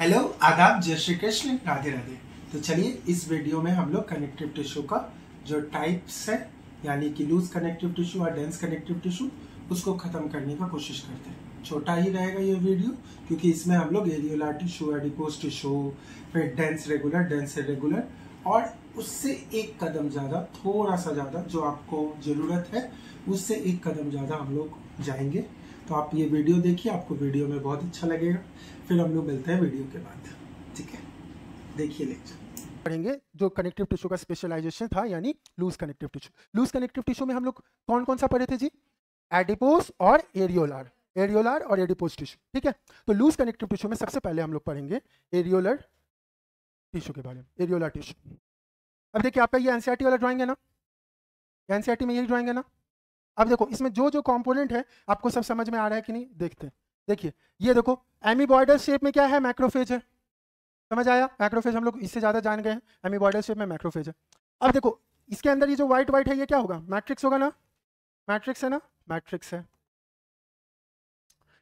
Hello, आदाब, जय श्री कृष्ण, राधे राधे। तो चलिए इस वीडियो में हम लोग कनेक्टिव टिश्यू का जो टाइप्स है, यानी कि लूज कनेक्टिव टिश्यू और डेंस कनेक्टिव टिश्यू, उसको खत्म करने का कोशिश करते हैं। छोटा ही रहेगा ये वीडियो, क्योंकि इसमें हम लोग एरियोला टिश्यू, एडिपोज टिश्यू, फिर डेंस रेगुलर, डेंस इरेगुलर, और उससे एक कदम ज्यादा, थोड़ा सा ज्यादा जो आपको जरूरत है, उससे एक कदम ज्यादा हम लोग जाएंगे। तो आप ये वीडियो देखिए, आपको वीडियो में बहुत अच्छा लगेगा। फिर हम लोग मिलते हैं वीडियो के बाद, ठीक है? देखिए लेक्चर पढ़ेंगे जो कनेक्टिव टिश्यू का स्पेशलाइजेशन था, यानी loose connective tissue. Loose connective tissue में हम लोग कौन कौन सा पढ़े थे जी? एडिपोज और एरियोलार, एरियोलार और एडिपोज टिश्यू, ठीक है? तो लूज कनेक्टिव टिश्यू में सबसे पहले हम लोग पढ़ेंगे एरियोलर टिश्यू के बारे में, एरियोलार टिश्यू। अब देखिए आपका ये एनसीईआरटी वाला ड्राइंग है ना, एनसीईआरटी में यही ड्राइंग है ना। अब देखो इसमें जो जो कंपोनेंट है आपको सब समझ में आ रहा है कि नहीं, देखते हैं। देखिए ये देखो, एमीबॉयडल शेप में क्या है? मैक्रोफेज है। समझ आया? मैक्रोफेज हम लोग इससे ज्यादा जान गए हैं, एमीबॉयडल शेप में मैक्रोफेज है। अब देखो इसके अंदर ये जो व्हाइट व्हाइट है, ये क्या होगा? मैट्रिक्स होगा ना, मैट्रिक्स है ना, मैट्रिक्स है।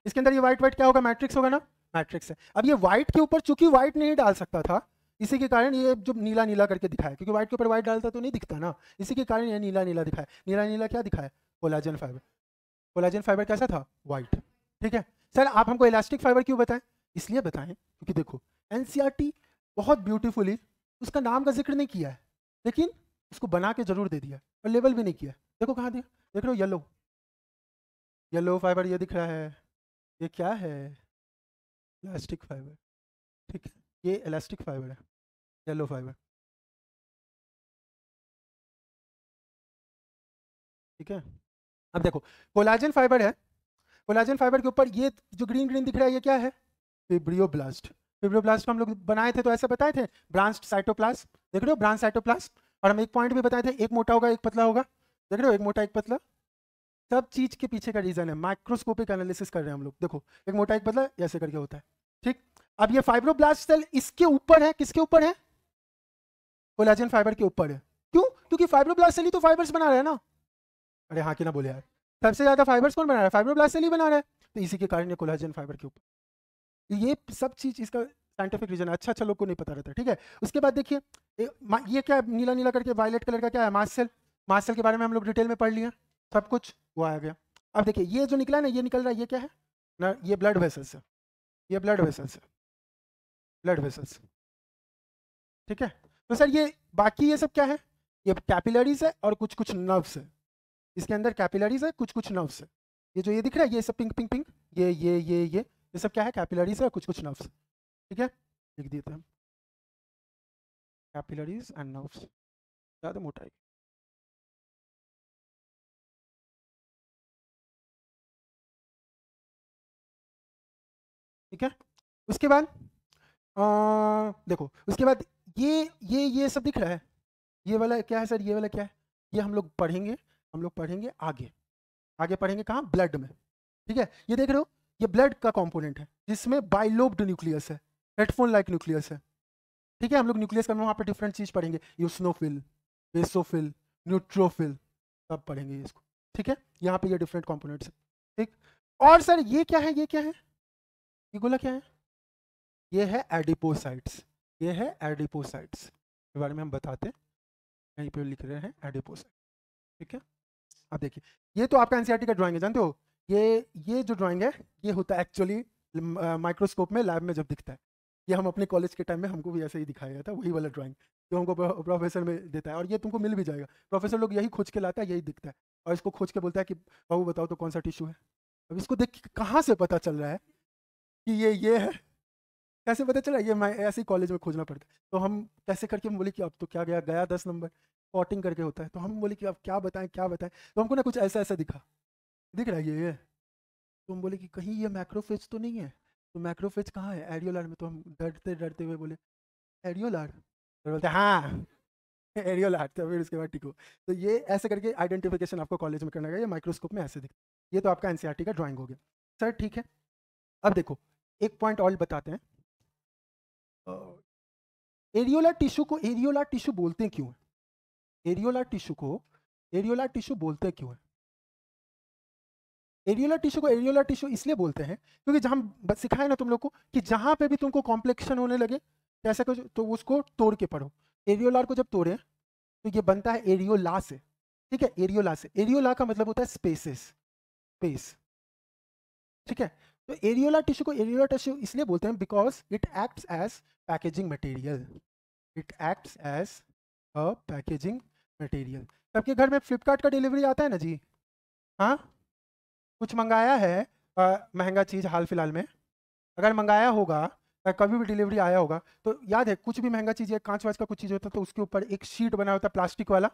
इसके अंदर ये व्हाइट व्हाइट क्या होगा? मैट्रिक्स होगा ना, मैट्रिक्स है। अब ये व्हाइट के ऊपर चूंकि व्हाइट नहीं डाल सकता था, इसी के कारण ये जो नीला नीला करके दिखाया, क्योंकि व्हाइट के ऊपर व्हाइट डालता तो नहीं दिखता ना, इसी के कारण ये नीला नीला दिखाया। नीला नीला क्या दिखाया? Collagen fibre. कोलाजन फाइबर कैसा था? व्हाइट, ठीक है। सर आप हमको इलास्टिक फाइबर क्यों बताएं? इसलिए बताएं क्योंकि देखो एनसीईआरटी बहुत ब्यूटीफुली उसका नाम का जिक्र नहीं किया है, लेकिन उसको बना के जरूर दे दिया और लेबल भी नहीं किया। देखो कहाँ दिया, देख रहे हो? येलो, येलो फाइबर ये दिख रहा है, ये क्या है? इलास्टिक फाइबर, ठीक है, ये इलास्टिक फाइबर है, येलो फाइबर, ठीक है। अब देखो कोलाजन फाइबर है, कोलाजन फाइबर के ऊपर ये जो ग्रीन ग्रीन दिख रहा है, ये क्या है? फिब्रियोब्लास्ट। फिब्रियोब्लास्ट को हम लोग बनाए थे तो ऐसे बताए थे, ब्रांच्ड साइटोप्लाज्म, देख रहे हो? Branch cytoplasm. और हम एक पॉइंट भी बताए थे, एक मोटा होगा एक पतला होगा, देख रहे हो? एक मोटा एक पतला। सब चीज के पीछे का रीजन है, माइक्रोस्कोपिक एनालिसिस कर रहे हैं हम लोग। देखो एक मोटा एक पतला ऐसे करके होता है, ठीक। अब ये फाइब्रोब्लास्ट सेल इसके ऊपर है, किसके ऊपर है? कोलाजन फाइबर के ऊपर है। क्यों? क्योंकि फाइब्रोब्लास्ट सेल ही तो फाइबर्स बना रहा है ना। अरे हाँ कि ना बोले यार, सबसे ज्यादा फाइबर्स कौन बना रहा है? फाइब्रोब्लास्ट सेल ही बना रहा है। तो इसी के कारण ये कोलाजन फाइबर के ऊपर, ये सब चीज इसका साइंटिफिक रीजन है। अच्छा अच्छा, लोग को नहीं पता रहता, ठीक है। उसके बाद देखिए ये क्या है? नीला नीला करके वायलेट कलर का क्या है? Mast cell. मास्ट सेल के बारे में हम लोग डिटेल में पढ़ लिए, सब कुछ वो आ गया। अब देखिए ये जो निकला ना, ये निकल रहा है, ये क्या है ना? ये ब्लड वेसल्स है, ये ब्लड वेसल्स है, ब्लड वेसल्स, ठीक है। तो सर ये बाकी ये सब क्या है? ये कैपिलरीज है और कुछ कुछ नर्व्स है। इसके अंदर कैपिलरीज है, कुछ कुछ नर्व्स है। ये जो ये दिख रहा है, ये सब पिंक पिंक पिंक, ये सब क्या है? कैपिलरीज है और कुछ कुछ नर्व्स, ठीक है। लिख देते हैं कैपिलरीज एंड नर्व्स, ज़्यादा मोटाई, ठीक है। उसके बाद देखो उसके बाद ये सब दिख रहा है, ये वाला क्या है सर? ये वाला क्या है? ये हम लोग पढ़ेंगे, हम लोग पढ़ेंगे आगे, आगे पढ़ेंगे कहाँ? ब्लड में, ठीक है। ये देख रहे हो, ये ब्लड का कंपोनेंट है जिसमें बाइलोब्ड न्यूक्लियस है, हेडफोन लाइक न्यूक्लियस है, ठीक है। हम लोग न्यूक्लियस का वहाँ पे डिफरेंट चीज पढ़ेंगे, यूस्नोफिल, बेसोफिल, न्यूट्रोफिल, सब पढ़ेंगे इसको, ठीक है। यहाँ पे ये डिफरेंट कंपोनेंट्स है, ठीक। और सर ये क्या है? ये क्या है? ये गोला क्या है? ये है एडिपोसाइट्स, ये है एडिपोसाइट्स के बारे में हम बताते हैं, यहीं पे लिख रहे हैं एडिपोसाइट, ठीक है। अब देखिए ये तो आपका एनसीईआरटी का ड्राइंग है, जानते हो? ये जो ड्राइंग है, ये होता है एक्चुअली माइक्रोस्कोप में, लैब में जब दिखता है। ये हम अपने कॉलेज के टाइम में हमको भी ऐसे ही दिखाया गया था, वही वाला ड्राइंग जो हमको प्रोफेसर में देता है, और ये तुमको मिल भी जाएगा। प्रोफेसर लोग यही खोज के लाता है, यही दिखता है, और इसको खोज के बोलता है कि बाबू बताओ तो कौन सा टिश्यू है। अब इसको देख के कहाँ से पता चल रहा है कि ये है? कैसे पता चला? ये मैं ऐसे ही कॉलेज में खोजना पड़ता है। तो हम कैसे करके हम बोले कि अब तो क्या गया गया 10 नंबर, स्पॉटिंग करके होता है। तो हम बोले कि अब क्या बताएं क्या बताएं, तो हमको ना कुछ ऐसा ऐसा दिखा, दिख रहा है ये। तो हम बोले कि कहीं ये मैक्रोफेज तो नहीं है? तो मैक्रोफेज कहाँ है? एरियोलार में। तो हम डरते डरते हुए बोले एरियोलार, तो बोलते हाँ एरियोलार। तो फिर उसके बाद ठीक हो। तो ये ऐसे करके आइडेंटिफिकेशन आपको कॉलेज में करना है, ये माइक्रोस्कोप में ऐसे दिखता है। ये तो आपका एनसीईआरटी का ड्राइंग हो गया सर, ठीक है। अब देखो एक पॉइंट और बताते हैं, एरियोला टिश्यू को एरियोला टिश्यू बोलते क्यों है? एरियोला टिश्यू को एरियोला टिश्यू बोलते क्यों है? एरियोलर टिश्यू को एरियोलर टिश्यू इसलिए बोलते हैं क्योंकि जहाँ बस सिखाया ना तुम लोग को कि जहाँ पे भी तुमको कॉम्प्लेक्शन होने लगे कैसे कुछ तो उसको तोड़ के पढ़ो। एरियोलार को जब तोड़े तो ये बनता है एरियोला से, ठीक है, एरियोला से। एरियोला का मतलब होता है स्पेसेस, स्पेस, ठीक है। तो एरियोला टिश्यू को एरियोला टिश्यू इसलिए बोलते हैं because it acts as packaging material, it acts as a packaging material. सबके घर में फ्लिपकार्ट का डिलीवरी आता है ना जी, हाँ, कुछ मंगाया है महंगा चीज़ हाल फिलहाल में, अगर मंगाया होगा कभी भी डिलीवरी आया होगा तो याद है कुछ भी महंगा चीज़ है, कांच वाच का कुछ चीज़ होता है तो उसके ऊपर एक शीट बना होता है प्लास्टिक वाला,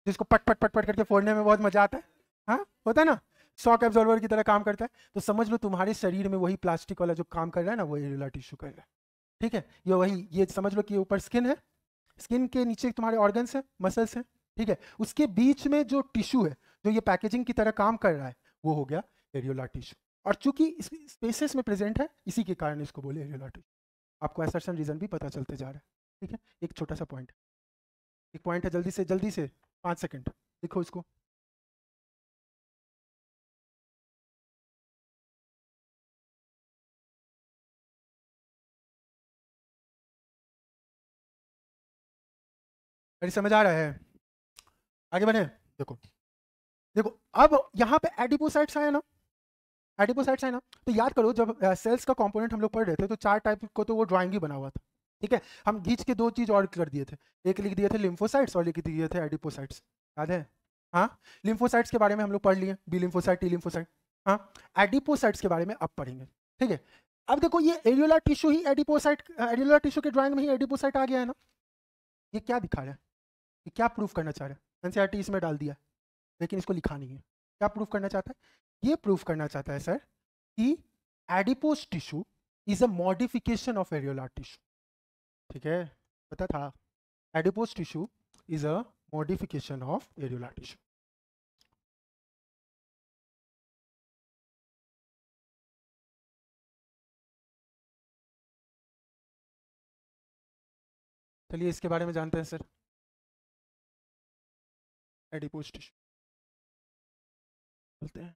जिसको पट पट पट पट करके फोड़ने में बहुत मजा आता है, हाँ होता है ना, शॉक एब्जॉर्बर की तरह काम करता है। तो समझ लो तुम्हारे शरीर में वही प्लास्टिक वाला जो काम कर रहा है ना वो एरियोला टिश्यू कर रहा है, ठीक है। ये वही, ये समझ लो कि ऊपर स्किन है, स्किन के नीचे तुम्हारे ऑर्गन्स हैं, मसल्स हैं, ठीक है, उसके बीच में जो टिश्यू है जो ये पैकेजिंग की तरह काम कर रहा है वो हो गया एरियोला टिश्यू। और चूंकि स्पेसेस में प्रेजेंट है इसी के कारण इसको बोले एरियोला टिश्यू। आपको असर्शन रीजन भी पता चलते जा रहा है, ठीक है। एक छोटा सा पॉइंट, एक पॉइंट है, जल्दी से 5 सेकंड लिखो इसको। अरे समझ आ रहा है, आगे बढ़े। देखो देखो अब यहाँ पे एडिपोसाइट्स आए ना, एडिपोसाइट्स आए ना, तो याद करो जब सेल्स का कंपोनेंट हम लोग पढ़ रहे थे तो 4 टाइप को तो वो ड्राइंग ही बना हुआ था, ठीक है। हम खींच के 2 चीज और कर दिए थे, एक लिख दिए थे लिम्फोसाइट्स और लिख दिए थे एडिपोसाइट्स, याद है, हाँ। लिम्फोसाइट्स के बारे में हम लोग पढ़ लिए, बी लिम्फोसाइट, टी लिम्फोसाइट, हाँ। एडिपोसाइट्स के बारे में अब पढ़ेंगे, ठीक है। अब देखो ये एरियोला टिश्यू ही एडिपोसाइट, एरियोला टिश्यू के ड्राइंग में ही एडिपोसाइट आ गया है ना। ये क्या दिखा रहा है, ये क्या प्रूफ करना चाह रहा है, एनसीईआरटी इसमें डाल दिया लेकिन इसको लिखा नहीं है। क्या प्रूफ करना चाहता है, ये प्रूफ करना चाहता है सर कि adipose tissue is a modification of areola tissue, ठीक है, पता था, adipose tissue is a modification of areola tissue. चलिए इसके बारे में जानते हैं सर, एडिपोज टिश्यू बोलते हैं।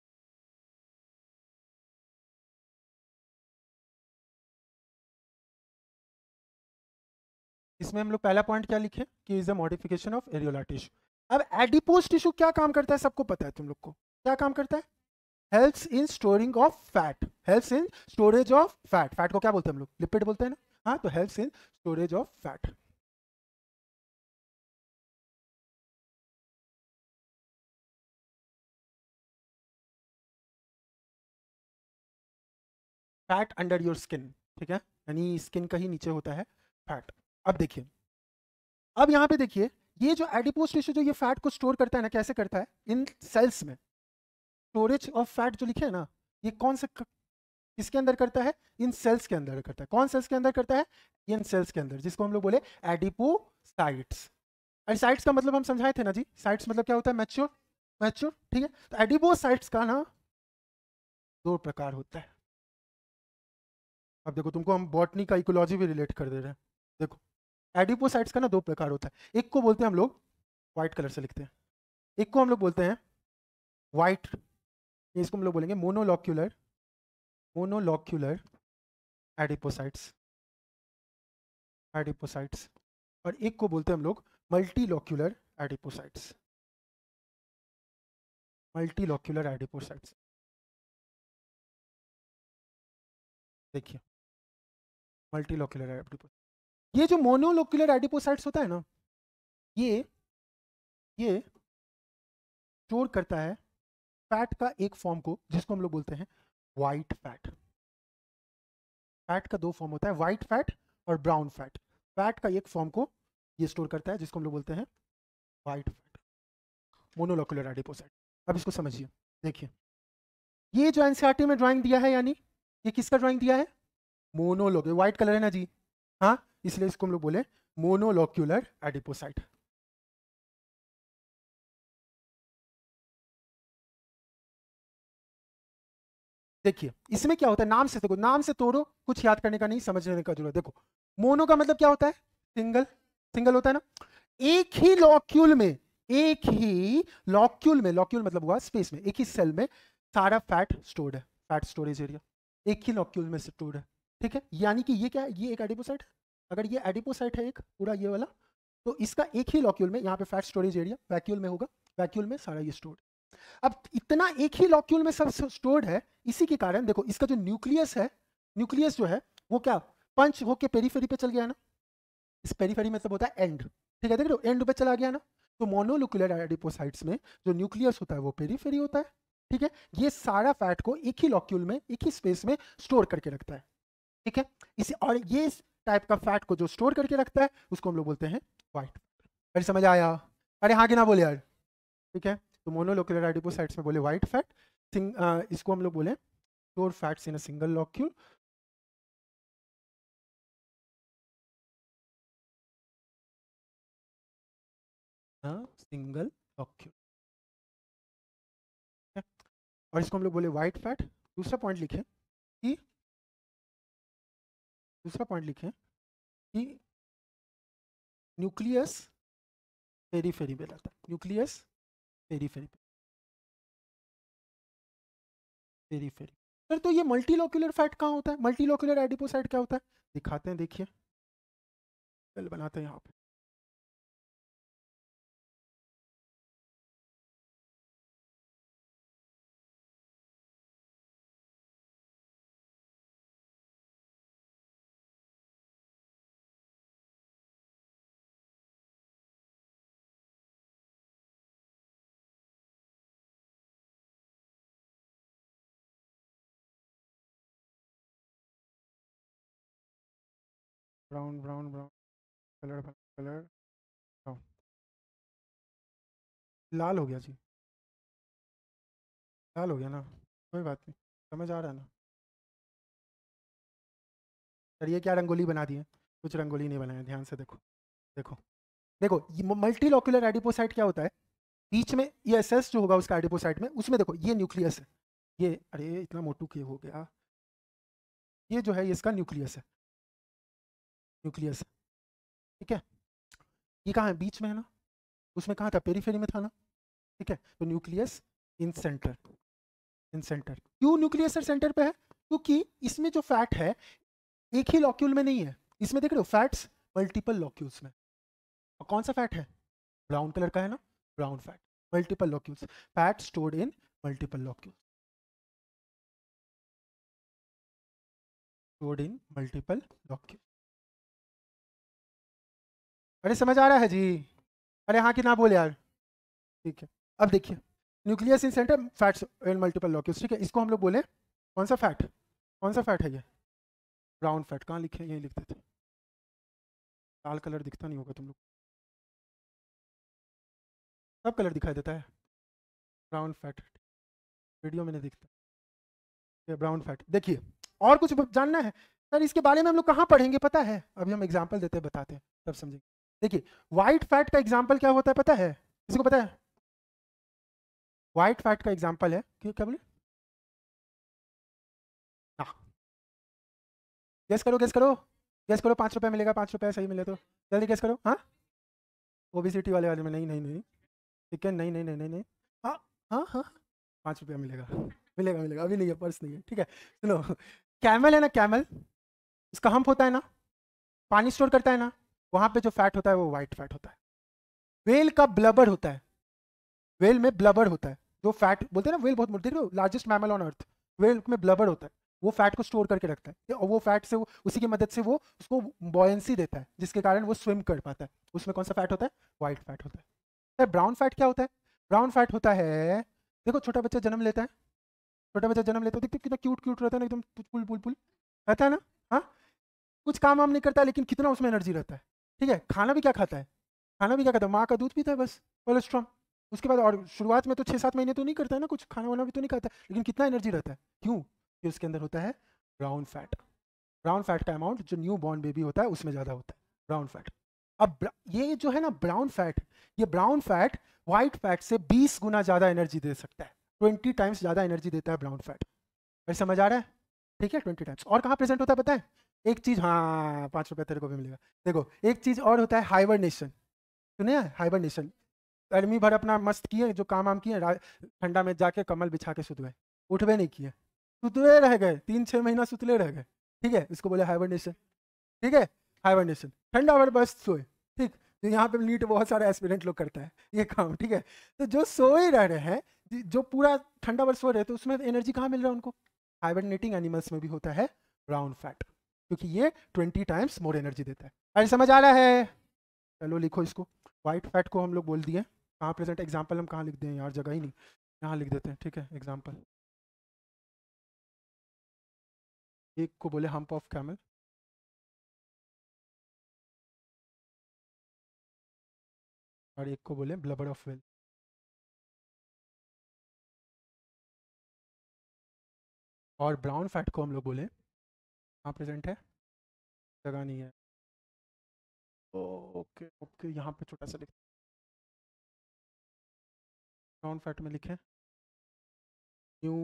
इसमें हम लोग पहला पॉइंट क्या लिखे कि is a modification of areola tissue. अब एडिपोज टिश्यू क्या काम करता है सबको पता है, तुम लोग को क्या काम करता है, helps in storing of fat, helps in storage of fat, fat को क्या बोलते हैं हम लोग, लिपिड बोलते हैं ना, हाँ, तो helps in storage of fat. Fat under your skin, ठीक है, यानी स्किन का ही नीचे होता है फैट। अब देखिए, अब यहाँ पे देखिए ये जो एडिपोज टिश्यू जो ये फैट को स्टोर करता है ना, कैसे करता है, इन सेल्स में, स्टोरेज ऑफ फैट जो लिखे है ना, ये कौन से किसके अंदर करता है, इन सेल्स के अंदर करता है। कौन सेल्स के अंदर करता है, इन सेल्स के अंदर, जिसको हम लोग बोले एडिपोसाइट्स। साइट्स का मतलब हम समझाए थे ना जी, साइट्स मतलब क्या होता है, मैच्योर, मैच्योर, ठीक है। तो एडिपोसाइट्स का ना 2 प्रकार होता है। अब देखो तुमको हम बॉटनी का इकोलॉजी भी रिलेट कर दे रहे हैं। देखो एडिपोसाइट्स का ना 2 प्रकार होता है, एक को बोलते हैं हम लोग, व्हाइट कलर से लिखते हैं, एक को हम लोग बोलते हैं व्हाइट, इसको हम लोग बोलेंगे मोनोलॉक्यूलर, मोनोलॉक्यूलर एडिपोसाइट्स, एडिपोसाइट्स, और एक को बोलते हैं हम लोग मल्टीलॉक्यूलर एडिपोसाइट्स, मल्टीलॉक्यूलर एडिपोसाइट्स। देखिए मल्टीलॉक्यूलर एडिपोसाइट्स, ये जो मोनोलॉक्यूलर एडिपोसाइट्स होता है ना, ये स्टोर करता है फैट का एक फॉर्म को जिसको हम लोग बोलते हैं व्हाइट फैट। फैट का 2 फॉर्म होता है, व्हाइट फैट और ब्राउन फैट। फैट का एक फॉर्म को ये स्टोर करता है जिसको हम लोग बोलते हैं व्हाइट फैट, मोनोलॉक्यूलर एडिपोसाइट। अब इसको समझिए, देखिए ये जो एनसीईआरटी में ड्राइंग दिया है, यानी ये किसका ड्राइंग दिया है, मोनोलॉक्यूलर, व्हाइट कलर है ना जी, हाँ, इसलिए इसको हम लोग बोले मोनोलॉक्यूलर एडिपोसाइट। देखिए इसमें क्या होता है, नाम से देखो, नाम से तोड़ो, कुछ याद करने का नहीं, समझने का जरूरत। देखो मोनो का मतलब क्या होता है, सिंगल, सिंगल होता है ना, एक ही लॉक्यूल में, एक ही लॉक्यूल में, लॉक्यूल मतलब हुआ स्पेस में, एक ही सेल में सारा फैट स्टोर्ड है, फैट स्टोरेज एरिया एक ही लॉक्यूल में स्टोर्ड है, ठीक है। यानी कि ये क्या है, ये एक एडिपोसाइट है। अगर ये एडिपोसाइट है एक पूरा ये वाला, तो इसका एक ही लॉक्यूल में, यहाँ पे फैट स्टोरेज एरिया वैक्यूल में होगा, वैक्यूल में सारा ये स्टोर्ड। अब इतना एक ही लॉक्यूल में सब स्टोर्ड है, इसी के कारण देखो इसका जो न्यूक्लियस है, न्यूक्लियस जो है वो क्या पंच होके पेरीफेरी पे चल गया ना, इस पेरीफेरी मतलब होता है एंड, ठीक है, देख रहे हो एंड पे चला गया ना। तो मोनोन्यूक्लियर एडिपोसाइट्स में जो न्यूक्लियस होता है वो पेरीफेरी होता है, ठीक है। ये सारा फैट को एक ही लॉक्यूल में एक ही स्पेस में स्टोर करके रखता है, ठीक है। इसी और ये टाइप का फैट को जो स्टोर करके रखता है उसको हम लोग बोलते हैं व्हाइट। अरे समझ आया? अरे हाँ कि ना बोले यार, ठीक है। तो मोनोन्यूक्लियर एडिपोसाइट्स में बोले व्हाइट फैट, इसको हम लोग बोले store fats in a single locule. Single locule, और इसको हम लोग बोले व्हाइट फैट। दूसरा पॉइंट लिखे कि न्यूक्लियस पेरीफेरी पे रहता है, न्यूक्लियस पेरीफेरी पेरीफेरी। सर तो ये मल्टीलोक्यूलर फैट कहाँ होता है, मल्टीलोक्यूलर एडिपोसाइट क्या होता है, दिखाते हैं, देखिए सेल बनाते हैं यहाँ पे। Brown brown brown colour colour brown, लाल हो गया जी, लाल हो गया ना, कोई बात नहीं, समझ आ रहा है ना। सर ये क्या रंगोली बना दी है, कुछ रंगोली नहीं बनाया, ध्यान से देखो, देखो देखो ये मल्टीलोक्यूलर एडिपोसाइट क्या होता है, बीच में ये एसएस जो होगा उसका एडिपोसाइट में, उसमें देखो ये न्यूक्लियस है, ये अरे इतना मोटू के हो गया, ये जो है ये इसका न्यूक्लियस है, न्यूक्लियस है, ठीक है। ये कहाँ है, बीच में है ना, उसमें कहाँ था, पेरीफेरी में था ना, ठीक है। तो nucleus in centre, in centre, क्यों न्यूक्लियस सर सेंटर पे है, क्योंकि इसमें जो फैट है एक ही लॉक्यूल में नहीं है, इसमें देख रहे हो फैट्स मल्टीपल लॉक्यूल्स में। और कौन सा फैट है, ब्राउन कलर का है ना, brown fat, multiple locules, fat stored in multiple locules, stored in multiple locule. अरे समझ आ रहा है जी, अरे हाँ कि ना बोले यार, ठीक है। अब देखिए nucleus in centre fats in multiple locules, ठीक है। इसको हम लोग बोले कौन सा फैट, कौन सा फैट है ये, ब्राउन फैट। कहाँ लिखे, यही लिखते थे, लाल कलर दिखता नहीं होगा तुम लोग, सब कलर दिखाई देता है, ब्राउन फैट, वीडियो में नहीं दिखता, ये ब्राउन फैट। देखिए और कुछ जानना है सर इसके बारे में, हम लोग कहाँ पढ़ेंगे पता है, अभी हम एग्जाम्पल देते हैं बताते हैं तब समझेंगे। देखिए व्हाइट फैट का एग्जाम्पल क्या होता है पता है, किसी को पता है, व्हाइट फैट का एग्जाम्पल है क्या बोले, हाँ गेस करो गेस करो गेस करो, 5 रुपये मिलेगा, 5 रुपये सही मिले तो जल्दी गेस करो। हाँ ओबीसीटी वाले वाले में, नहीं नहीं नहीं, चिकन नहीं नहीं नहीं नहीं नहीं, हाँ हाँ हाँ 5 रुपया मिलेगा, मिलेगा मिलेगा, अभी नहीं है, पर्स नहीं है, ठीक है। सुनो कैमल है ना, कैमल इसका हम्प होता है ना, पानी स्टोर करता है ना, वहां पे जो फैट होता है वो व्हाइट फैट होता है। वेल का ब्लबर होता है, वेल में ब्लबर होता है, जो फैट बोलते हैं ना, वेल बहुत देख रहे हो, largest mammal on earth, well में ब्लबर होता है, वो फैट को स्टोर करके रखता है, और वो फैट से वो उसी की मदद से वो उसको बॉयंसी देता है, जिसके कारण वो स्विम कर पाता है। उसमें कौन सा फैट होता है, व्हाइट फैट होता है। सर ब्राउन फैट क्या होता है, ब्राउन फैट होता है, देखो छोटा बच्चा जन्म लेता है, छोटा बच्चा जन्म लेता है, देखते कितना क्यूट क्यूट रहता है ना, एकदम पुल पुल पुल रहता है ना, हाँ कुछ काम वाम नहीं करता लेकिन कितना उसमें एनर्जी रहता है, ठीक है। खाना भी क्या खाता है, खाना भी क्या खाता है, माँ का दूध पीता है बस, कोलेस्ट्रॉल। उसके बाद और शुरुआत में तो 6-7 महीने तो नहीं करता है ना, कुछ खाना वाना भी तो नहीं खाता है, लेकिन कितना एनर्जी रहता है, क्यों कि उसके अंदर होता है ब्राउन फैट। ब्राउन फैट का अमाउंट जो न्यू बॉर्न बेबी होता है उसमें ज़्यादा होता है, ब्राउन फैट। अब ये जो है ना ब्राउन फैट, ये ब्राउन फैट व्हाइट फैट से 20 गुना ज़्यादा एनर्जी दे सकता है, 20 टाइम्स ज़्यादा एनर्जी देता है ब्राउन फैट। वैसे समझ आ रहा है, ठीक है 20 टाइम्स। और कहाँ प्रेजेंट होता है पता है, एक चीज़, हाँ 5 रुपये तेरे को भी मिलेगा। देखो एक चीज़ और होता है, हाइबरनेशन, सुने हैं हाइबरनेशन, गर्मी भर अपना मस्त किए जो काम वाम किए, ठंडा में जाके कमल बिछा के सुत गए, उठबे नहीं किए, सुतले रह गए, 3-6 महीना सुतले रह गए, ठीक है, इसको बोले हाइबरनेशन, ठीक है, हाइबरनेशन, ठंडा पर बस सोए, ठीक। तो यहाँ पे नीट बहुत सारे एस्पिरेंट लोग करता है ये काम, ठीक है। तो जो सोए रह रहे हैं, जो पूरा ठंडा पर सो रहे हैं, तो उसमें एनर्जी कहाँ मिल रहा है उनको? हाइबरनेटिंग एनिमल्स में भी होता है ब्राउन फैट, क्योंकि ये 20 टाइम्स मोर एनर्जी देता है। अरे समझ आ रहा है? चलो लिखो इसको। वाइट फैट को हम लोग बोल दिए, कहाँ प्रेजेंट, एग्जाम्पल हम कहाँ लिख दें यार, जगह ही नहीं, यहाँ लिख देते हैं, ठीक है, एग्जाम्पल। एक को बोले हम्प ऑफ कैमल, और एक को बोले ब्लबर ऑफ व्हेल। और ब्राउन फैट को हम लोग बोले, कहाँ प्रेजेंट है, जगह नहीं है, ओके ओके, यहाँ पे छोटा सा लिख, ब्राउन फैट में लिखे new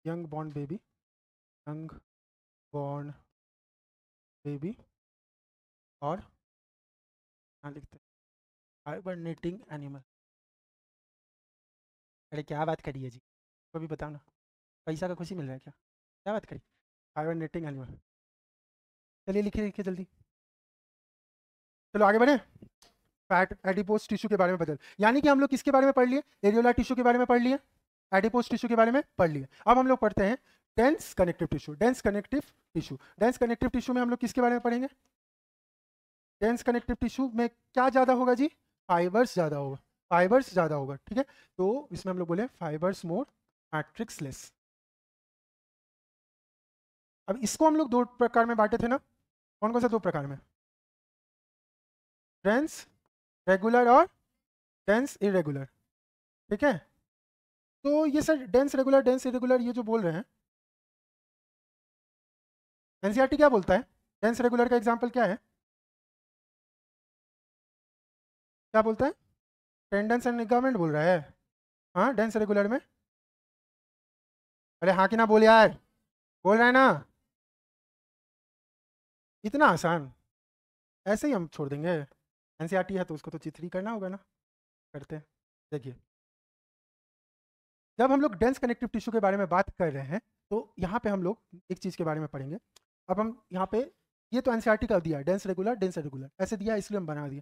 young born baby, young born baby, और यहाँ लिखते हैं हाइबरनेटिंग एनिमल। अरे क्या बात करी है जी, कभी बताओ ना, पैसा का खुशी मिल रहा है क्या, क्या बात करी, हाइबरनेटिंग एनिमल। चलिए लिखिए लिखिए जल्दी, चलो आगे बढ़े। फैट एडिपोज टिश्यू के बारे में बदल, यानी कि हम लोग किसके बारे में पढ़ लिए, एरियोला टिश्यू के बारे में पढ़ लिए, एडिपोज टिश्यू के बारे में पढ़ लिए। अब हम लोग पढ़ते हैं dense connective tissue. Dense connective tissue, dense connective tissue में हम लोग किसके बारे में पढ़ेंगे? डेंस कनेक्टिव टिश्यू में क्या ज़्यादा होगा जी? फाइबर्स ज़्यादा होगा, फाइबर्स ज़्यादा होगा, ठीक है। तो इसमें हम लोग बोले फाइबर्स मोर, मैट्रिक्स लेस। अब इसको हम लोग दो प्रकार में बांटे थे ना, कौन कौन सा दो प्रकार में? डेंस रेगुलर और डेंस इरेगुलर, ठीक है। तो ये sir dense regular, dense irregular ये जो बोल रहे हैं, एनसीईआरटी क्या बोलता है? डेंस रेगुलर का एग्जांपल क्या है, क्या बोलता है? टेंडेंस एंड लिगामेंट बोल रहा है, हाँ डेंस रेगुलर में। अरे हाँ कि ना बोल यार, बोल रहा है ना, इतना आसान, ऐसे ही हम छोड़ देंगे, एनसीईआरटी है तो उसको तो चित्री करना होगा ना, करते हैं। देखिए, जब हम लोग डेंस कनेक्टिव टिश्यू के बारे में बात कर रहे हैं, तो यहाँ पे हम लोग एक चीज़ के बारे में पढ़ेंगे। अब हम यहाँ पे, ये तो एनसीईआरटी का दिया है, डेंस रेगुलर डेंस रेगुलर ऐसे दिया है, इसलिए हम बना दिए।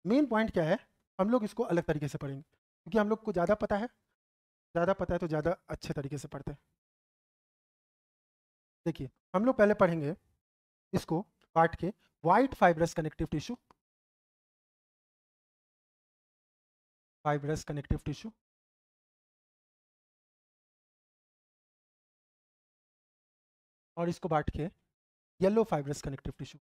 मेन पॉइंट क्या है, हम लोग इसको अलग तरीके से पढ़ेंगे, क्योंकि हम लोग को ज़्यादा पता है, ज़्यादा पता है तो ज़्यादा अच्छे तरीके से पढ़ते हैं। देखिए, हम लोग पहले पढ़ेंगे इसको काट के, white fibrous connective tissue, fibrous connective tissue, और इसको बांट के येलो फाइब्रस कनेक्टिव टिश्यू।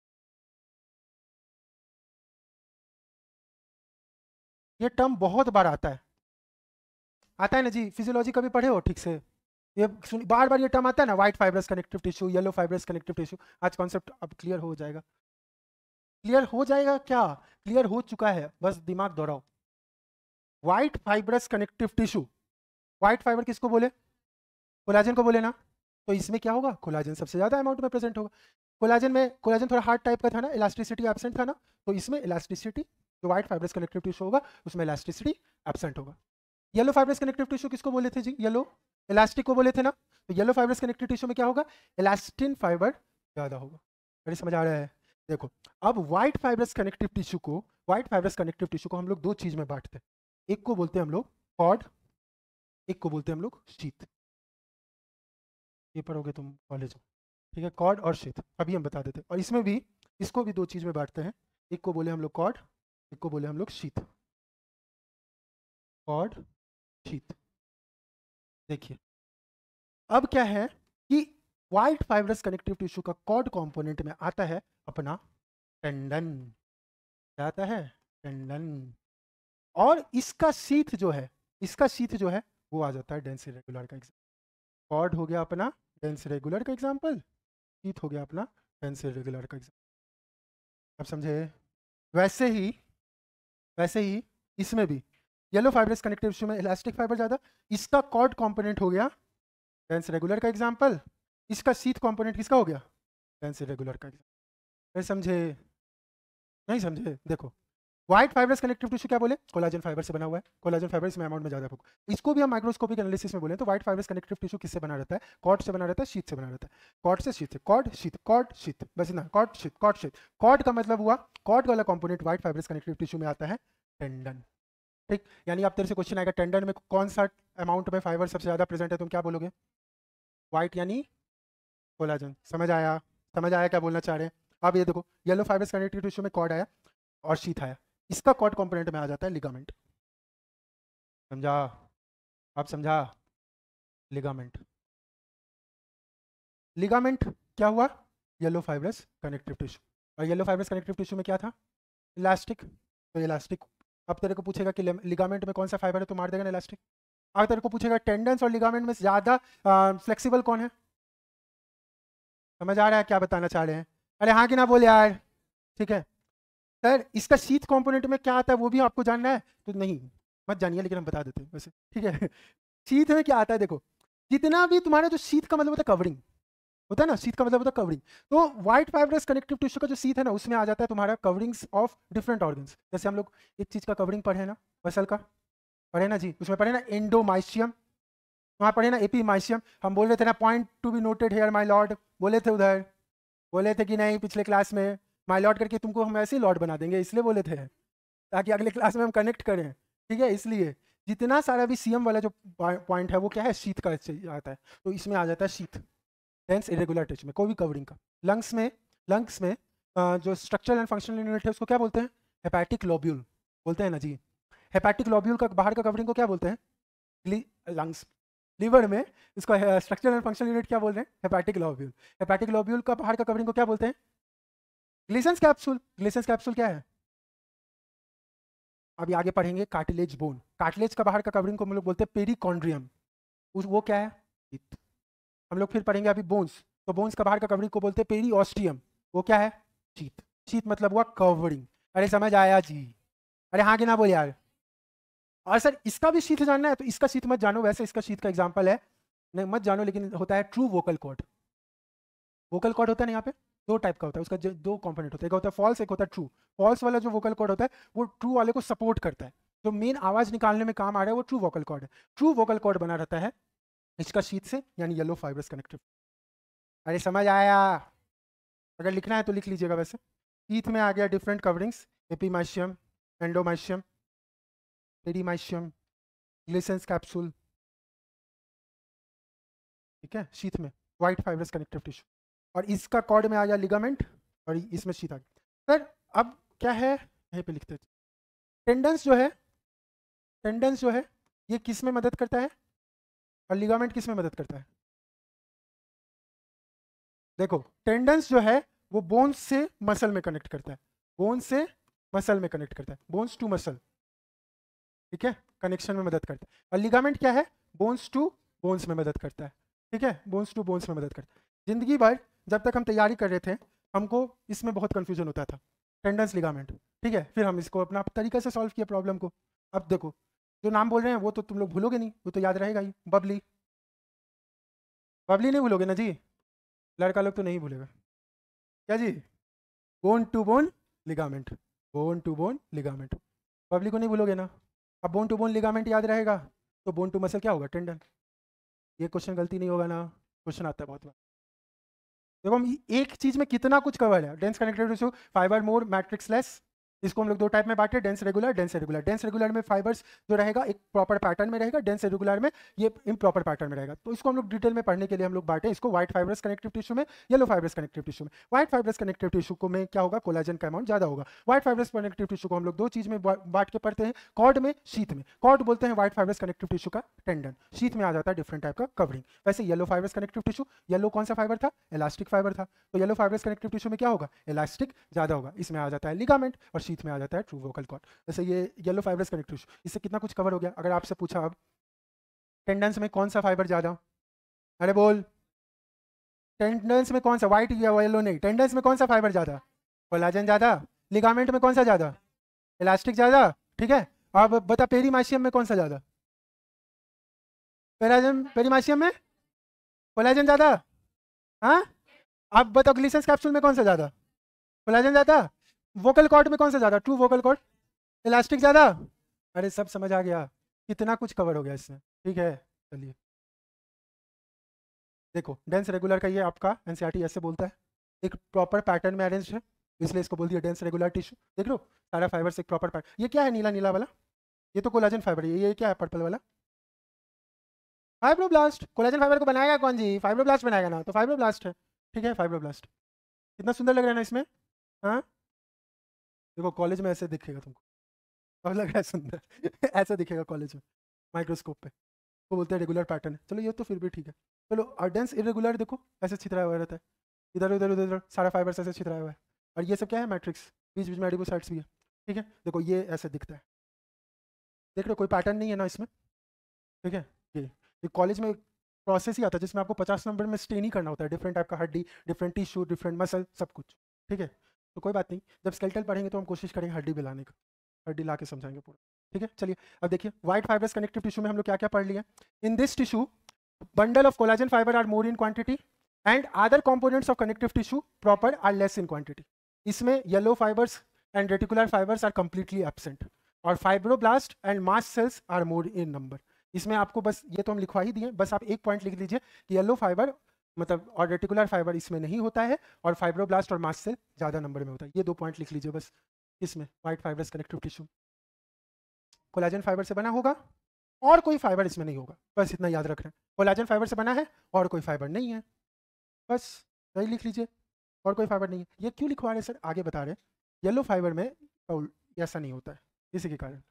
ये टर्म बहुत बार आता है ना जी, फिजियोलॉजी कभी पढ़े हो ठीक से? ये बार बार ये टर्म आता है ना, white fibrous connective tissue, yellow fibrous connective tissue. आज कॉन्सेप्ट अब क्लियर हो जाएगा, क्लियर हो जाएगा क्या, क्लियर हो चुका है, बस दिमाग दौड़ाओ। White fibrous connective tissue, white fibre किसको बोले? कोलाजन को बोले ना। तो इसमें क्या होगा, कोलाजन सबसे ज्यादा अमाउंट में प्रेजेंट होगा। कोलाजन थोड़ा हार्ड टाइप का था ना, इलास्टिसिटी एब्सेंट था ना, तो इसमें इलास्टिसिटी, जो व्हाइट फाइब्रस कनेक्टिव टिश्यू होगा उसमें इलास्टिसिटी एब्सेंट होगा। येलो फाइब्रस कनेक्टिव टिश्यू किसको बोले थे जी? येलो इलास्टिक को बोले थे ना। तो येलो फाइब्रस कनेक्टिव टिश्यू में क्या होगा, इलास्टिन फाइबर ज़्यादा होगा। मेरी समझ आ रहा है? देखो, अब व्हाइट फाइब्रस कनेक्टिव टिश्यू को, व्हाइट फाइब्रस कनेक्टिव टिश्यू को हम लोग दो चीज़ में बांटते हैं, एक को बोलते हैं हम लोग कॉर्ड, एक को बोलते हैं हम लोग शीथ। ये पढ़ोगे तुम कॉलेज में, ठीक है, कॉर्ड और शीथ अभी हम बता देते हैं। और इसमें भी, इसको भी दो चीज़ में बांटते हैं, एक को बोले हम लोग कॉर्ड, एक को बोले हम लोग शीथ, कॉर्ड शीथ। देखिए, अब क्या है कि व्हाइट फाइब्रस कनेक्टिव टिश्यू का कॉर्ड कंपोनेंट में आता है अपना टेंडन, क्या आता है? टेंडन। और इसका शीथ जो है, इसका शीथ जो है वो आ जाता है डेंस रेगुलर का एग्जाम्पल। कॉर्ड हो गया अपना डेंस रेगुलर का एग्जाम्पल, शीथ हो गया अपना डेंस रेगुलर का एग्जाम्पल। अब समझे? वैसे ही, वैसे ही इसमें भी येलो फाइब्रस कनेक्टिव टिश्यू में इलास्टिक फाइबर ज़्यादा, इसका कॉर्ड कंपोनेंट हो गया डेंस रेगुलर का एग्जाम्पल, इसका शीथ कंपोनेंट किसका हो गया? डेंस रेगुलर का एग्जाम्पल। समझे? नहीं समझे? देखो, व्हाइट फाइब्रस कनेक्टिव टिश्यू क्या बोले, कोलाजन फाइबर से बना हुआ है, कोलाजन फाइबर इसमें अमाउंट में ज्यादा होगा। इसको भी हम माइक्रोस्कोपिक एनालिसिस में बोले तो व्हाइट फाइब्रस कनेक्टिव टिश्यू किससे बना रहता है, कॉर्ड से बना रहता है, शीट से बना रहता है, कॉर्ड से शीट से, कॉर्ड शीट, कॉर्ड शीट, बस इतना, cord sheet, cord sheet. Cord का मतलब हुआ, कॉर्ड वाला component white fibrous connective tissue में आता है टेंडन। ठीक, यानी आप तेरे से क्वेश्चन आएगा टेंडन में कौन सा अमाउंट में फाइबर सबसे ज्यादा प्रेजेंट है, तुम क्या बोलोगे, व्हाइट यानी कोलाजन। समझ आया, समझ आया क्या बोलना चाह रहे हैं। अब ये देखो येलो फाइब्रस कनेक्टिव टिश्यू में कॉर्ड आया और शीट आया, इसका कॉर्ड कंपोनेंट में आ जाता है लिगामेंट। समझा, आप समझा, लिगामेंट। लिगामेंट क्या हुआ, येलो फाइब्रस कनेक्टिव टिश्यू, और येलो फाइब्रस कनेक्टिव टिश्यू में क्या था, इलास्टिक, तो इलास्टिक। अब तेरे को पूछेगा कि लिगामेंट में कौन सा फाइबर है तो मार देगा ना इलास्टिक। अब तेरे को पूछेगा टेंडेंस और लिगामेंट में ज्यादा फ्लेक्सिबल कौन है, समझ आ रहा है क्या बताना चाह रहे हैं, अरे हाँ कि ना बोल यार। ठीक है सर, इसका शीथ कंपोनेंट में क्या आता है वो भी आपको जानना है, तो नहीं मत जानिए लेकिन हम बता देते हैं वैसे, ठीक है। शीथ में क्या आता है, देखो जितना भी तुम्हारा जो शीथ का मतलब होता है कवरिंग होता है ना, शीथ का मतलब होता है कवरिंग, तो व्हाइट फाइब्रस कनेक्टिव टिश्यू का जो शीथ है ना उसमें आ जाता है तुम्हारा कवरिंग्स ऑफ डिफरेंट ऑर्गन्स। जैसे हम लोग एक चीज का कवरिंग पढ़े ना, मसल का पढ़े ना जी, उसमें पढ़े ना एंडोमाइशियम, वहाँ पढ़े ना एपीमाइशियम, हम बोल रहे थे ना point to be noted here my lord, बोले थे उधर, बोले थे कि नहीं पिछले क्लास में, माय लॉर्ड करके तुमको हम ऐसे ही लॉर्ड बना देंगे, इसलिए बोले थे ताकि अगले क्लास में हम कनेक्ट करें, ठीक है। इसलिए जितना सारा भी सीएम वाला जो पॉइंट है वो क्या है, शीथ का आता है, तो इसमें आ जाता है शीथ, डेंस इरेगुलर टच में कोई भी कवरिंग का। लंग्स में जो स्ट्रक्चरल एंड फंक्शनल यूनिट है उसको क्या बोलते हैं, हेपेटिक लोब्यूल बोलते हैं ना जी। हेपेटिक लोब्यूल का बाहर का कवरिंग को क्या बोलते हैं, लंग्स। लिवर में इसका स्ट्रक्चरल एंड फंक्शनल यूनिट क्या बोल रहे हैं, हेपेटिक लोब्यूल। हेपेटिक लोब्यूल का बाहर का कवरिंग को क्या बोलते हैं, ग्लिसन्स कैप्सूल। ग्लिसन्स कैप्सूल क्या है, अभी आगे पढ़ेंगे, कार्टिलेज बोन। कार्टिलेज का बाहर का कवरिंग को हम लोग बोलते हैं पेरिकॉन्ड्रियम, वो क्या है, हम लोग फिर पढ़ेंगे अभी बोन्स, तो बोन्स का बाहर का कवरिंग को बोलते हैं पेरिओस्टियम, वो क्या है, शीथ। शीथ मतलब हुआ कवरिंग, अरे समझ आया जी, अरे हाँ कि ना बोल यार। और सर इसका भी शीथ जानना है तो इसका शीथ मत जानो, वैसे इसका शीथ का एग्जांपल है, नहीं मत जानो, लेकिन होता है true vocal cord. Vocal cord होता है ना यहाँ पे, दो टाइप का होता है, उसका दो कंपोनेंट होता है, एक होता है फॉल्स, एक होता है ट्रू। फॉल्स वाला जो वोकल कॉर्ड होता है वो ट्रू वाले को सपोर्ट करता है, जो मेन आवाज निकालने में काम आ रहा है वो ट्रू वोकल कॉर्ड है। ट्रू वोकल कॉर्ड बना रहता है इसका शीथ से, यानी येलो फाइब्रस कनेक्टिव। अरे समझ आया, अगर लिखना है तो लिख लीजिएगा। वैसे शीथ में आ गया डिफरेंट कवरिंग्स, एपीमाइशियम, एंडोमाइशियम, पेरीमाइशियम, ग्लिसन्स कैप्सूल, ठीक है, शीथ में व्हाइट फाइब्रस कनेक्टिव टिश्यू, और इसका कॉर्ड में आ गया लिगामेंट, और इसमें शीथ आ गया। सर अब क्या है, यहीं पे लिखते हैं, टेंडेंस जो है, टेंडेंस जो है ये किस में मदद करता है और लिगामेंट किस में मदद करता है। देखो टेंडेंस जो है वो बोन्स से मसल में कनेक्ट करता है, बोन्स से मसल में कनेक्ट करता है, बोन्स टू मसल, ठीक है, कनेक्शन में मदद करता है। और लिगामेंट क्या है, बोन्स टू बोन्स में मदद करता है, ठीक है, बोन्स टू बोन्स में मदद करता है। जिंदगी भर जब तक हम तैयारी कर रहे थे हमको इसमें बहुत कंफ्यूजन होता था, टेंडेंस लिगामेंट, ठीक है, फिर हम इसको अपना तरीके से सॉल्व किया प्रॉब्लम को। अब देखो जो नाम बोल रहे हैं वो तो तुम लोग भूलोगे नहीं, वो तो याद रहेगा ही, बबली, बबली नहीं भूलोगे ना जी, लड़का लोग तो नहीं भूलेगा क्या जी, bone to bone ligament, bone to bone ligament, बबली को नहीं भूलोगे ना। अब बोन टू बोन लिगामेंट याद रहेगा तो बोन टू मसल क्या होगा, टेंडन। ये क्वेश्चन गलती नहीं होगा ना, क्वेश्चन आता है बहुत बार। देखो हम एक चीज में कितना कुछ कवर है, डेंस कनेक्टेड टिश्यू, फाइबर मोर, मैट्रिक्स लेस, इसको हम लोग दो टाइप में बांटे, dense regular, dense regular. Dense regular में फाइबर्स जो रहेगा एक प्रॉपर पैटर्न में रहेगा, डेंस रेगुलर में ये इम्प्रॉपर पैटर्न में रहेगा। तो इसको हम लोग डिटेल में पढ़ने के लिए हम लोग बांटे इसको व्हाइट फाइब्रस कनेक्टिव टिश्यू में, येलो फाइब्रस कनेक्टिव टिश्यू में। व्हाइट फाइब्रस कनेक्टिव टिश्यू को में क्या होगा, कोलाजन का अमाउंट ज्यादा होगा। व्हाइट फाइब्रस कनेक्टिव टिश्यू को हम लोग दो चीज में बांट के पढ़ते हैं, कॉर्ड में, शीथ में। कॉर्ड बोलते हैं व्हाइट फाइब्रस कनेक्टिव टिश्यू का टेंडन, शीथ में आ जाता है डिफरेंट टाइप का कवरिंग। वैसे yellow fibrous connective tissue, yellow कौन सा फाइबर था, इलास्टिक फाइबर था, तो येलो फाइब्रस कनेक्टिव टिश्यू में क्या होगा, इलास्टिक ज्यादा होगा, इसमें आ जाता है लिगामेंट, और शीथ में आ जाता है ट्रू वोकल कॉर्ड। जैसे ये येलो फाइब्रस कनेक्टिव टिश्यू, इससे कितना कुछ कवर हो गया। अगर आपसे पूछा अब टेंडेंस में कौन सा फाइबर ज्यादा, अरे बोल, टेंडेंस में कौन सा, व्हाइट या येलो नहीं, टेंडेंस में कौन सा फाइबर ज्यादा, कोलाजन ज्यादा। लिगामेंट में कौन सा ज्यादा, इलास्टिक ज्यादा, ठीक है। अब बता पेरीमाइशियम में कौन सा ज्यादा, पेरीमाइशियम में कोलाजन ज्यादा, हाँ। अब बताओ ग्लिसन्स कैप्सूल में कौन सा ज्यादा, कोलाजन ज्यादा। वोकल कॉर्ड में कौन सा ज्यादा, ट्रू वोकल कॉर्ड, इलास्टिक ज़्यादा, अरे सब समझ आ गया, कितना कुछ कवर हो गया इसमें, ठीक है। चलिए देखो, डेंस रेगुलर का ये आपका एनसीईआरटी ऐसे बोलता है, एक प्रॉपर पैटर्न में अरेंज है, इसलिए इसको बोल दिया डेंस रेगुलर टिश्यू। देख लो सारा फाइबर से एक प्रॉपर पैटर्न। ये क्या है नीला नीला वाला? ये तो कोलाजन फाइबर है। ये क्या है पर्पल वाला? फाइब्रोब्लास्ट। कोलाजन फाइबर को बनाएगा कौन जी? फाइब्रोब्लास्ट बनाएगा ना, तो फाइब्रोब्लास्ट है, ठीक है फाइब्रोब्लास्ट। कितना सुंदर लग रहा है ना इसमें, हाँ। देखो कॉलेज में ऐसे दिखेगा तुमको, और लग रहा है सुंदर ऐसा दिखेगा कॉलेज में माइक्रोस्कोप पे, वो बोलते हैं रेगुलर पैटर्न है। चलो ये तो फिर भी ठीक है। चलो डेंस इरेगुलर देखो ऐसे छितराया हुआ रहता है, इधर उधर उधर उधर सारा फाइबर ऐसे छितराया हुआ है, और ये सब क्या है? मैट्रिक्स, बीच बीच में एडिपोसाइट्स भी है, ठीक है। देखो ये ऐसे दिखता है, देख लो कोई पैटर्न नहीं है ना इसमें, ठीक है। ये कॉलेज में प्रोसेस ही आता है जिसमें आपको 50 नंबर में स्टेन ही करना होता है, डिफरेंट टाइप का हड्डी, डिफरेंट टिश्यू, डिफरेंट मसल, सब कुछ, ठीक है। तो कोई बात नहीं, जब स्केलेटल पढ़ेंगे तो हम कोशिश करेंगे हड्डी भी लाने का, हड्डी ला के समझाएंगे पूरा, ठीक है। चलिए अब देखिए वाइट फाइबर्स कनेक्टिव टिश्यू में हम लोग क्या क्या पढ़ लिया। In this tissue bundle of collagen fibre are more in quantity and other components of connective tissue proper are less in quantity. इसमें yellow fibres and reticular fibres are completely absent, और fibroblast and mast cells are more in number. इसमें आपको बस ये तो हम लिखवा ही दिए, बस आप एक पॉइंट लिख लीजिए कि येलो फाइबर मतलब और रेटिकुलर फाइबर इसमें नहीं होता है, और फाइब्रोब्लास्ट और मास्ट सेल ज़्यादा नंबर में होता है। ये 2 पॉइंट लिख लीजिए बस। इसमें white fibres connective tissue collagen fibre से बना होगा, और कोई फाइबर इसमें नहीं होगा, बस इतना याद रख रहे हैं। कोलाजन फाइबर से बना है और कोई फाइबर नहीं है, बस यही लिख लीजिए, और कोई फाइबर नहीं है। ये क्यों लिखवा रहे हैं सर? आगे बता रहे हैं। येलो फाइबर में ऐसा नहीं होता है, इसी के कारण।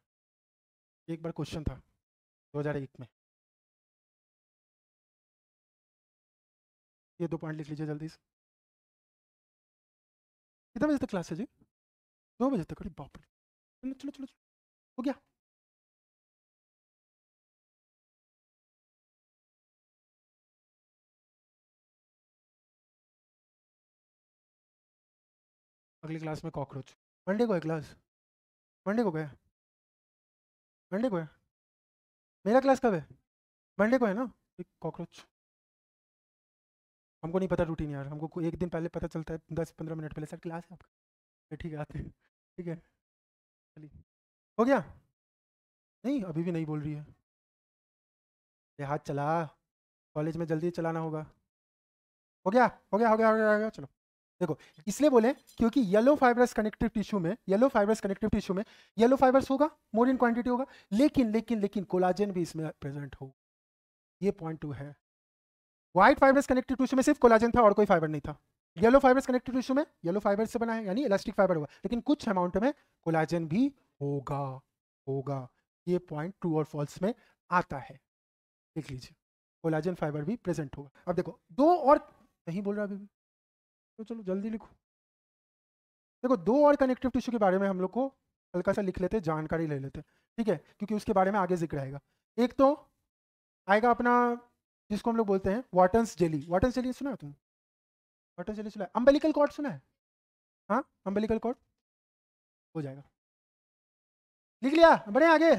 एक बार क्वेश्चन था 2001 में, ये 2 पॉइंट लिख लीजिए जल्दी से। कितने बजे तक क्लास है जी? 2 बजे तक? अरे बाप रे, चलो चलो चलो, हो गया। अगली क्लास में कॉकरोच। मंडे को है क्लास? मंडे को गया? मंडे को है? मेरा क्लास कब है? मंडे को है ना? एक कॉकरोच। हमको नहीं पता रूटीन यार, हमको एक दिन पहले पता चलता है, 10-15 मिनट पहले, सर क्लास है आपका, ठीक है आते हैं, ठीक है। चलिए हो गया? नहीं अभी भी नहीं बोल रही है, ये हाथ चला, कॉलेज में जल्दी चलाना होगा। हो गया हो गया हो गया हो गया हो गया, चलो। देखो इसलिए बोले क्योंकि येलो फाइबरस कनेक्टिव टिश्यू में, येलो फाइबरस कनेक्टिव टिश्यू में येलो फाइबर्स होगा, मोर इन क्वांटिटी होगा, लेकिन लेकिन लेकिन कोलाजन भी इसमें प्रेजेंट हो, ये पॉइंट 2 है। व्हाइट फाइबरस कनेक्टिव टिश्यू में सिर्फ कोलाजन था और कोई फाइबर नहीं था। येलो फाइबर्स कनेक्टिव टिश्यू में येलो फाइबर से बना है, यानी इलास्टिक फाइबर होगा, लेकिन कुछ अमाउंट में कोलाजन भी होगा, होगा। ये पॉइंट ट्रू और फॉल्स में आता है, देख लीजिए, कोलाजन फाइबर भी प्रेजेंट होगा। अब देखो दो और, नहीं बोल रहा अभी भी, तो चलो जल्दी लिखो। देखो 2 और कनेक्टिव टिश्यू के बारे में हम लोग को हल्का सा लिख लेते, जानकारी ले लेते, ठीक है, क्योंकि उसके बारे में आगे जिक्र आएगा। एक तो आएगा अपना जिसको हम लोग बोलते हैं वाटन्स जेली। वाटन्स जेली सुना है तुम? वाटन्स जेली सुना है? अम्बिलिकल कॉर्ड सुना है? हाँ अम्बिलिकल कॉर्ड हो जाएगा, लिख लिया, बढ़े आगे,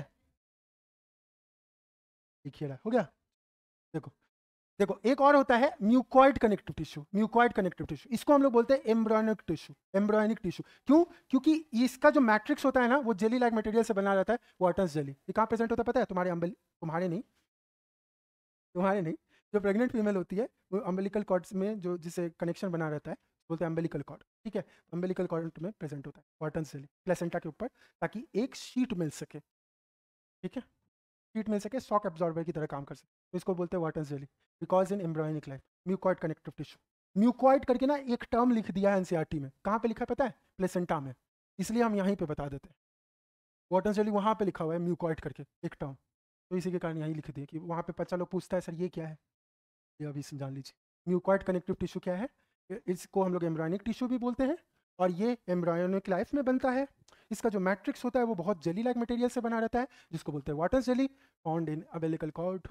लिखिए रहा हो गया। देखो देखो एक और होता है mucoid connective tissue. Mucoid connective tissue इसको हम लोग बोलते हैं एम्ब्रॉयनिक टिश्यू। एम्ब्रॉयनिक टिश्यू क्यों? क्योंकि इसका जो मैट्रिक्स होता है ना, वो जेली लाइक मटेरियल से बना रहता है, वाटन्स जेली। ये कहाँ प्रेजेंट होता है पता है? तुम्हारे तुम्हारे नहीं, जो प्रेग्नेंट फीमेल होती है वो अम्बिलिकल कॉर्ड में जो जिसे कनेक्शन बना रहता है बोलते हैं अम्बिलिकल कॉर्ड, ठीक है। अम्बिलिकल कॉर्ड में प्रेजेंट होता है वाटन्स जेली प्लेसेंटा के ऊपर, ताकि एक शीट मिल सके, ठीक है, शीट मिल सके, शॉक एब्जॉर्बर की तरह काम कर सके, तो इसको बोलते हैं Wharton's jelly. Because in embryonic life mucoid connective tissue. Mucoid करके ना एक टर्म लिख दिया है एनसीईआरटी में, कहाँ पे लिखा है पता है? प्लेसेंटा में, इसलिए हम यहीं पे बता देते हैं। वाटन्स जेली वहाँ पे लिखा हुआ है म्यूकॉइड करके एक टर्म, तो इसी के कारण यहीं लिख दिए कि वहाँ पे बच्चा लोग पूछता है सर ये क्या है, ये अभी जान लीजिए। म्यूकॉइड कनेक्टिव टिश्यू क्या है? इसको हम लोग एम्ब्रॉयनिक टिश्यू भी बोलते हैं, और ये एम्ब्रॉयनिक लाइफ में बनता है। इसका जो मैट्रिक्स होता है वो बहुत जेली लाइक मटेरियल से बना रहता है, जिसको बोलते हैं Wharton's jelly, found in umbilical cord.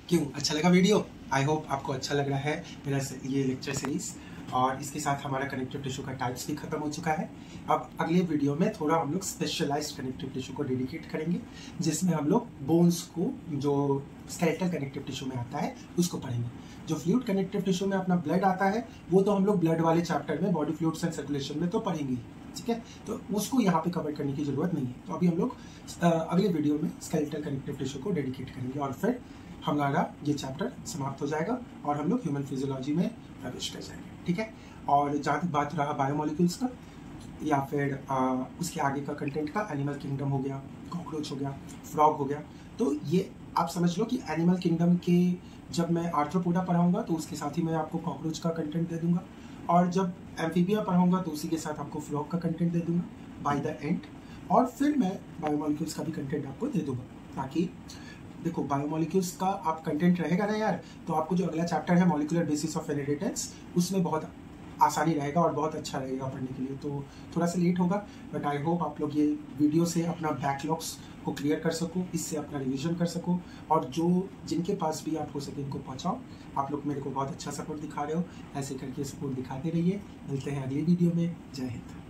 क्यों अच्छा लगा वीडियो? आई होप आपको अच्छा लग रहा है मेरा ये लेक्चर सीरीज। और इसके साथ हमारा कनेक्टिव टिश्यू का टाइप्स भी खत्म हो चुका है। अब अगले वीडियो में थोड़ा हम लोग स्पेशलाइज्ड कनेक्टिव टिश्यू को डेडिकेट करेंगे, जिसमें हम लोग बोन्स को, जो स्केलेटल कनेक्टिव टिश्यू में आता है, उसको पढ़ेंगे। जो फ्लूइड कनेक्टिव टिश्यू में अपना ब्लड आता है, वो तो हम लोग ब्लड वाले चैप्टर में, बॉडी फ्लूइड्स एंड सर्कुलेशन में तो पढ़ेंगे, ठीक है, तो उसको यहाँ पे कवर करने की जरूरत नहीं है। तो अभी हम लोग अगले वीडियो में स्केलेटल कनेक्टिव टिश्यू को डेडिकेट करेंगे और फिर हमारा ये चैप्टर समाप्त हो जाएगा और हम लोग ह्यूमन फिजियोलॉजी में प्रवेश कर जाएंगे, ठीक है। और जहाँ तक बात रहा बायोमोलिक्यूल्स का या फिर उसके आगे का कंटेंट का, एनिमल किंगडम हो गया, कॉकरोच हो गया, फ्रॉग हो गया, तो ये आप समझ लो कि एनिमल किंगडम के जब मैं आर्थ्रोपोडा पढ़ाऊंगा तो उसके साथ ही मैं आपको कॉकरोच का कंटेंट दे दूंगा, और जब एम्फीबिया पढ़ाऊंगा तो उसी के साथ आपको फ्रॉग का कंटेंट दे दूंगा बाय द एंड, और फिर मैं बायोमोलिक्यूल्स का भी कंटेंट आपको दे दूंगा। ताकि देखो बायोमोलिक्यूल्स का आप कंटेंट रहेगा ना यार, तो आपको जो अगला चैप्टर है मॉलिक्यूलर बेसिस ऑफ इनहेरिटेंस, उसमें बहुत आसानी रहेगा और बहुत अच्छा रहेगा पढ़ने के लिए। तो थोड़ा सा लेट होगा, बट आई होप आप लोग ये वीडियो से अपना बैकलॉग्स को क्लियर कर सको, इससे अपना रिवीजन कर सको, और जो जिनके पास भी आप हो सके इनको पहुंचाओ। आप लोग मेरे को बहुत अच्छा सपोर्ट दिखा रहे हो, ऐसे करके सपोर्ट दिखाते रहिए। मिलते हैं अगली वीडियो में। जय हिंद।